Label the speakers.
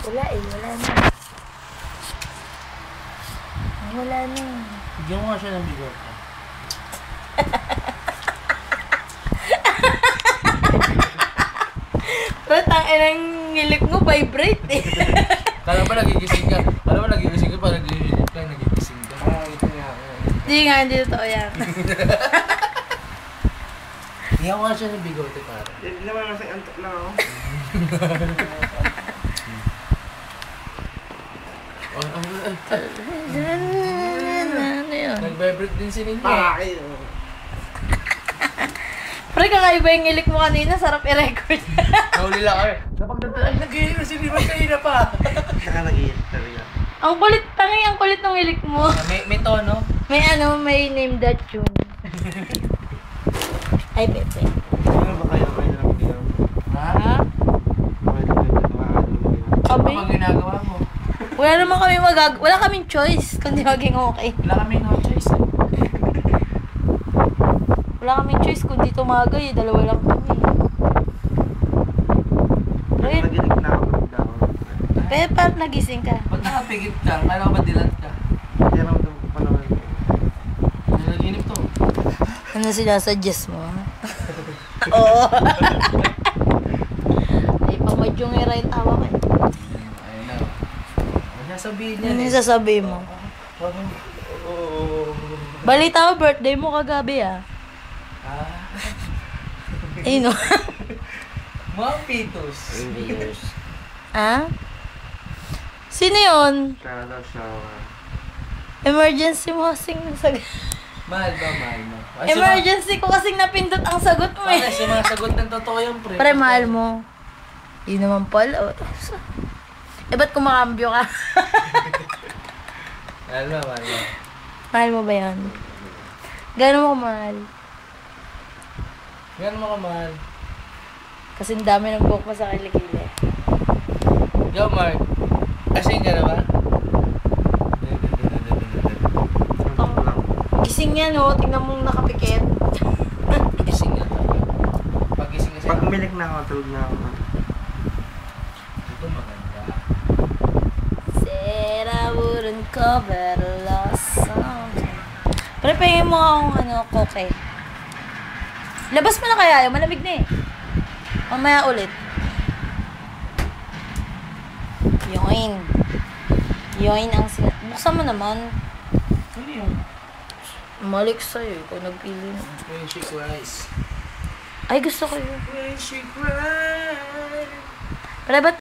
Speaker 1: Wala eh, wala na. Wala na.
Speaker 2: Bigyan mo nga siya ng bigot.
Speaker 1: Ba't ang inang ngilik mo, vibrate eh.
Speaker 2: Kala ba nagigising ka? Kala ba nagigising ka? Parang nagigising ka, nagigising ka. Ito nga.
Speaker 1: Hindi nga, hindi totoo yan.
Speaker 2: Bigyan mo nga siya ng bigote para.
Speaker 3: Hindi naman kasi antok lang ako.
Speaker 1: Ano yun?
Speaker 2: Nag-vibrate din si Ninja.
Speaker 3: Pakay.
Speaker 1: Pre, kakaiba yung ngilik mo kanina, sarap i-record.
Speaker 2: Nahuli lang kami. Napagdadaan, nag-iin na si Ninja kanina pa.
Speaker 3: Saka nag-iit talaga.
Speaker 1: Ang kulit, tangi, ang kulit ng ngilik mo.
Speaker 2: May tono.
Speaker 1: May ano, may name that tune. Ay, Pepe.
Speaker 3: Ano ba kayo? Kayo na lang bigyan.
Speaker 2: Ha?
Speaker 3: Bakit kayo nagkakaalam mo yun?
Speaker 2: Ano
Speaker 1: Kami?
Speaker 2: bang ginagawa mo?
Speaker 1: Wala naman kami wala kaming choice kundi maging okay.
Speaker 2: Wala kami no choice.
Speaker 1: Wala kaming choice kundi tumagay, dalawa lang kami. Right?
Speaker 3: Naginig na ako ng daon.
Speaker 1: Pero parang nagising ka.
Speaker 2: Ba't nakapigit ka? Kala ko ba dilat ka?
Speaker 3: Hindi naman ito panahon.
Speaker 2: Nanaginip to.
Speaker 1: Ano sinasuggest mo? Oo. Ay, pamadyong era yung tawa ko.
Speaker 2: Ayun na. Ano sasabihin niya?
Speaker 1: Ano yung sasabihin mo? Balita mo, birthday mo kagabi ah. Ayun o.
Speaker 2: Mga pitos.
Speaker 1: Ah? Sino yun?
Speaker 3: Kaya daw shower.
Speaker 1: Emergency mo kasing nasagot.
Speaker 2: Mahal ba? Mahal mo?
Speaker 1: Emergency ko kasing napindot ang sagot mo eh.
Speaker 2: Para sumasagot ng totoo yung pre.
Speaker 1: Pre, mahal mo. Yun naman pala. Eh, ba't kumakambyo ka?
Speaker 2: Mahal ba? Mahal mo?
Speaker 1: Mahal mo ba yun? Gano'n mo kamahal?
Speaker 2: Gano'n mo kamahal?
Speaker 1: Kasi ang dami ng buhok mo sa kilikili.
Speaker 2: Yo, Mark. Kasing ka na ba?
Speaker 3: Antok lang.
Speaker 1: Gising yan oh. Tingnan mong nakapikit.
Speaker 2: Gising na. Pag-gising kasi.
Speaker 3: Pag umilik na ako, tulog na ako.
Speaker 2: Ito maganda.
Speaker 1: Said I wouldn't cover the lost song. Pero pahingin mo akong koke. Labas mo na kaya yun. Malamig na eh. Mamaya ulit. Yoin. Yoin ang buksan mo naman.
Speaker 2: Ano yun?
Speaker 1: Malik sa'yo. Ikaw nagpili na.
Speaker 2: When she cries.
Speaker 1: Ay, gusto ko yun.
Speaker 2: When she cries.
Speaker 1: Pero ba't